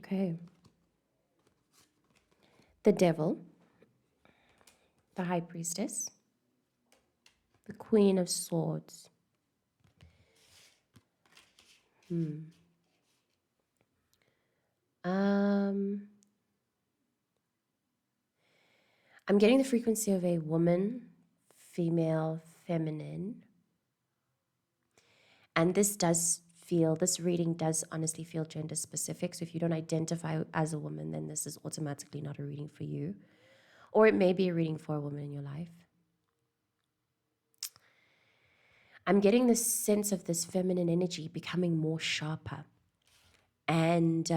Okay. The devil, the high priestess, the queen of swords. Um, I'm getting the frequency of a woman, female, feminine. And this reading does honestly feel gender specific. So if you don't identify as a woman, then this is automatically not a reading for you. Or it may be a reading for a woman in your life. I'm getting this sense of this feminine energy becoming more sharper. And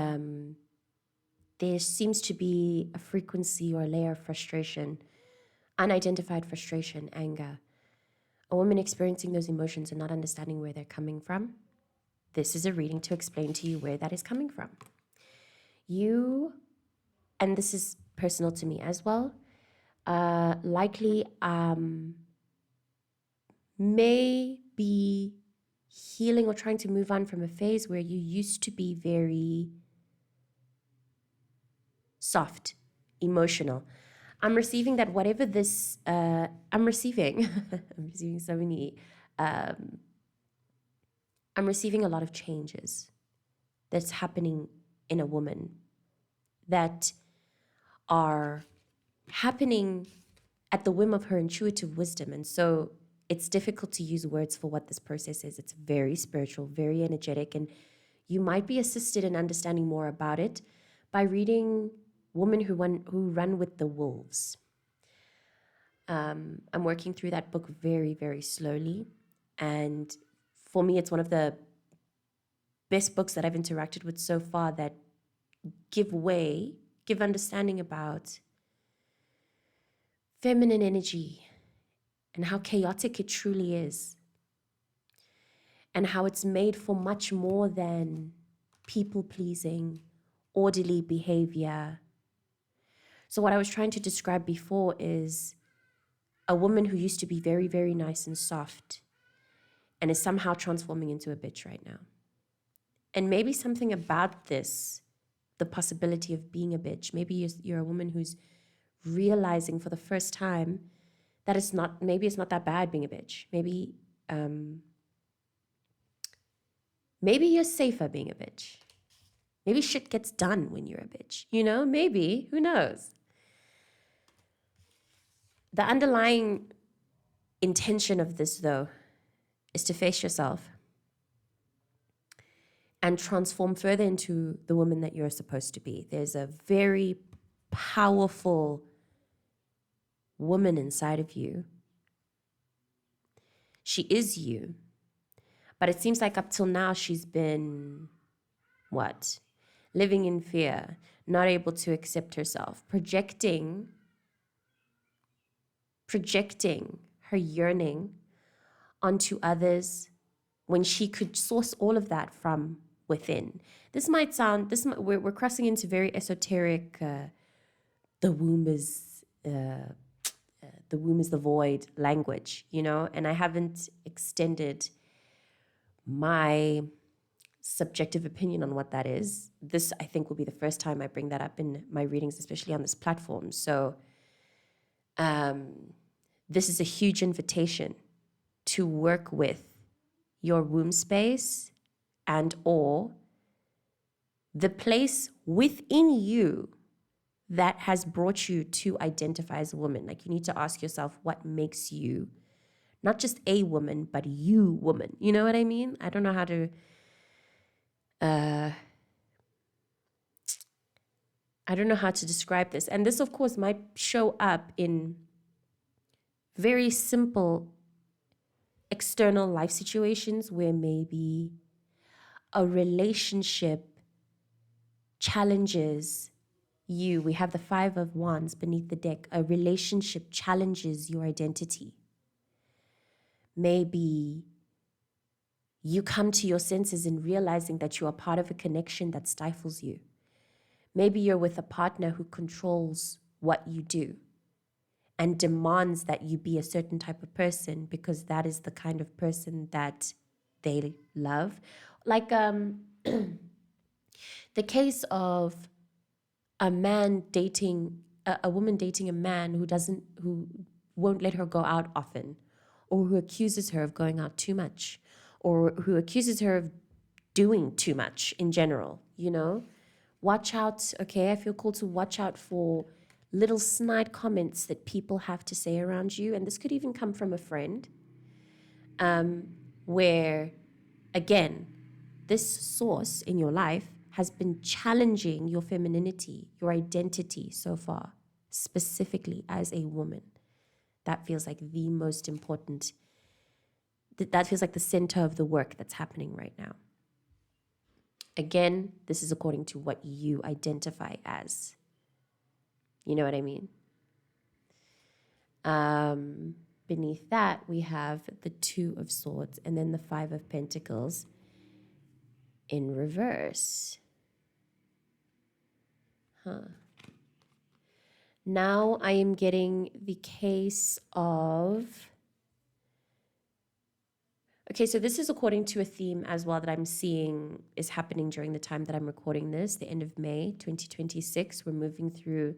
there seems to be a frequency or a layer of frustration, unidentified frustration, anger. A woman experiencing those emotions and not understanding where they're coming from. This is a reading to explain to you where that is coming from. You, and this is personal to me as well, likely may be healing or trying to move on from a phase where you used to be very soft, emotional. I'm receiving that whatever this, I'm receiving so many, I'm receiving a lot of changes that's happening in a woman that are happening at the whim of her intuitive wisdom. And so it's difficult to use words for what this process is. It's very spiritual, very energetic, and you might be assisted in understanding more about it by reading Women Who Run with the Wolves. I'm working through that book very, very slowly. And for me, it's one of the best books that I've interacted with so far that give understanding about feminine energy and how chaotic it truly is. And how it's made for much more than people-pleasing, orderly behavior. So what I was trying to describe before is a woman who used to be very, very nice and soft and is somehow transforming into a bitch right now. And maybe something about this, the possibility of being a bitch, maybe you're a woman who's realizing for the first time that maybe it's not that bad being a bitch. Maybe you're safer being a bitch. Maybe shit gets done when you're a bitch. Maybe, who knows? The underlying intention of this, though, is to face yourself and transform further into the woman that you're supposed to be. There's a very powerful woman inside of you. She is you. But it seems like up till now she's been, living in fear, not able to accept herself, projecting her yearning onto others when she could source all of that from within. We're crossing into very esoteric, the womb is the void language, and I haven't extended my subjective opinion on what that is. This, I think, will be the first time I bring that up in my readings, especially on this platform. So this is a huge invitation to work with your womb space and or the place within you that has brought you to identify as a woman. Like, you need to ask yourself what makes you not just a woman, but you woman. You know what I mean? I don't know how to describe this. And this, of course, might show up in very simple external life situations where maybe a relationship challenges you. We have the 5 of Wands beneath the deck. A relationship challenges your identity. Maybe you come to your senses in realizing that you are part of a connection that stifles you. Maybe you're with a partner who controls what you do and demands that you be a certain type of person because that is the kind of person that they love. Like, The case of a man dating a woman dating a man who won't let her go out often, or who accuses her of going out too much, or who accuses her of doing too much in general, you know? Watch out, okay? I feel called to watch out for little snide comments that people have to say around you. And this could even come from a friend, where, again, this source in your life has been challenging your femininity, your identity so far, specifically as a woman. That feels like the most important, that feels like the center of the work that's happening right now. Again, this is according to what you identify as. You know what I mean? Beneath that, we have the Two of Swords and then the Five of Pentacles in reverse. Now I am getting the case of... Okay, so this is according to a theme as well that I'm seeing is happening during the time that I'm recording this, the end of May 2026. We're moving through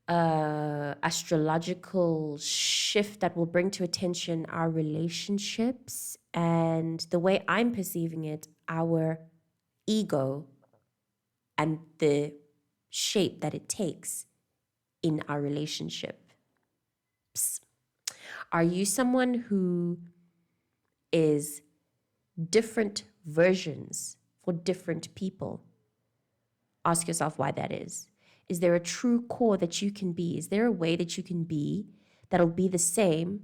astrological shift that will bring to attention our relationships, and the way I'm perceiving it, our ego and the shape that it takes in our relationship. Are you someone who is different versions for different people? Ask yourself why that is. Is there a true core that you can be? Is there a way that you can be that'll be the same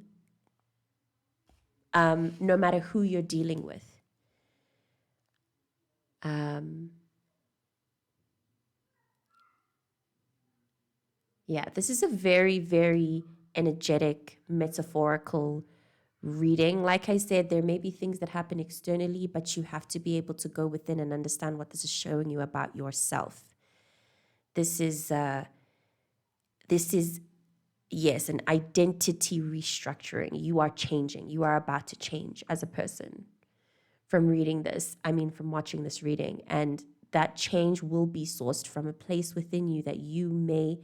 no matter who you're dealing with? Yeah, this is a very, very energetic, metaphorical reading. Like I said, there may be things that happen externally, but you have to be able to go within and understand what this is showing you about yourself. This is yes, an identity restructuring. You are changing. You are about to change as a person from reading this. I mean, from watching this reading. And that change will be sourced from a place within you that you may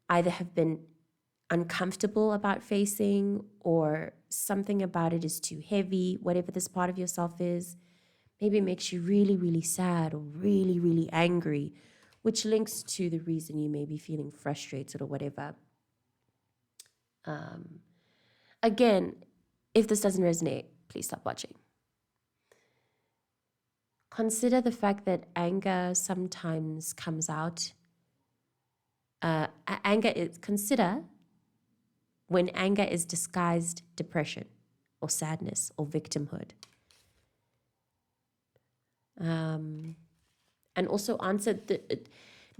either have been uncomfortable about facing, or something about it is too heavy, whatever this part of yourself is. Maybe it makes you really, really sad or really, really angry, which links to the reason you may be feeling frustrated or whatever. Again, if this doesn't resonate, please stop watching. Consider the fact that anger sometimes comes out. Consider when anger is disguised depression or sadness or victimhood. And also answer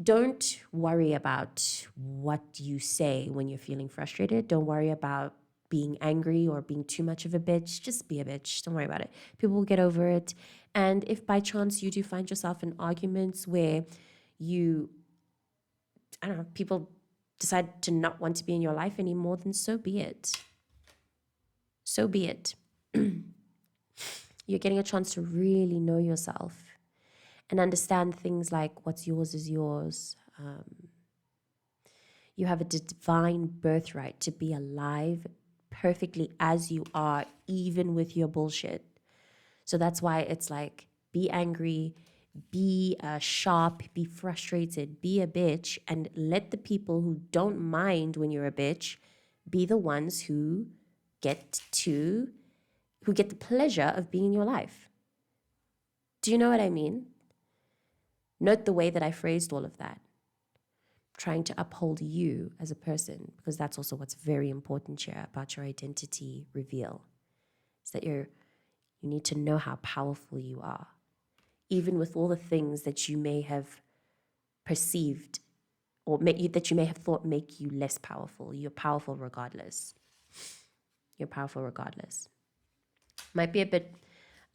don't worry about what you say when you're feeling frustrated. Don't worry about being angry or being too much of a bitch. Just be a bitch. Don't worry about it. People will get over it. And if by chance you do find yourself in arguments where people decide to not want to be in your life anymore, then so be it. So be it. You're getting a chance to really know yourself and understand things like what's yours is yours. You have a divine birthright to be alive perfectly as you are, even with your bullshit. So that's why it's like, be angry, be sharp, be frustrated, be a bitch, and let the people who don't mind when you're a bitch be the ones who get the pleasure of being in your life. Do you know what I mean? Note the way that I phrased all of that. Trying to uphold you as a person, because that's also what's very important here about your identity reveal. Is that you need to know how powerful you are, even with all the things that you may have perceived or that you may have thought make you less powerful. You're powerful regardless. You're powerful regardless. Might be a bit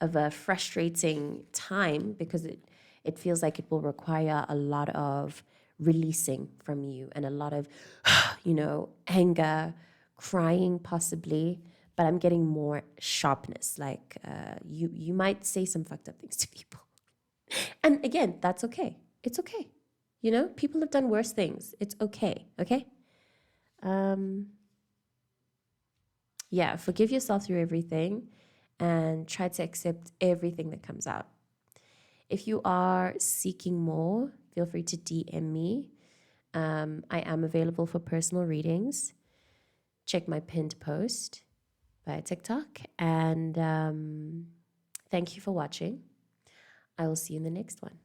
of a frustrating time because it feels like it will require a lot of releasing from you and a lot of, anger, crying possibly, but I'm getting more sharpness. Like you might say some fucked up things to people. And again, that's okay. It's okay. You know, people have done worse things. It's okay. Okay. Um, yeah, forgive yourself through everything and try to accept everything that comes out. If you are seeking more, feel free to DM me. I am available for personal readings. Check my pinned post via TikTok. And thank you for watching. I will see you in the next one.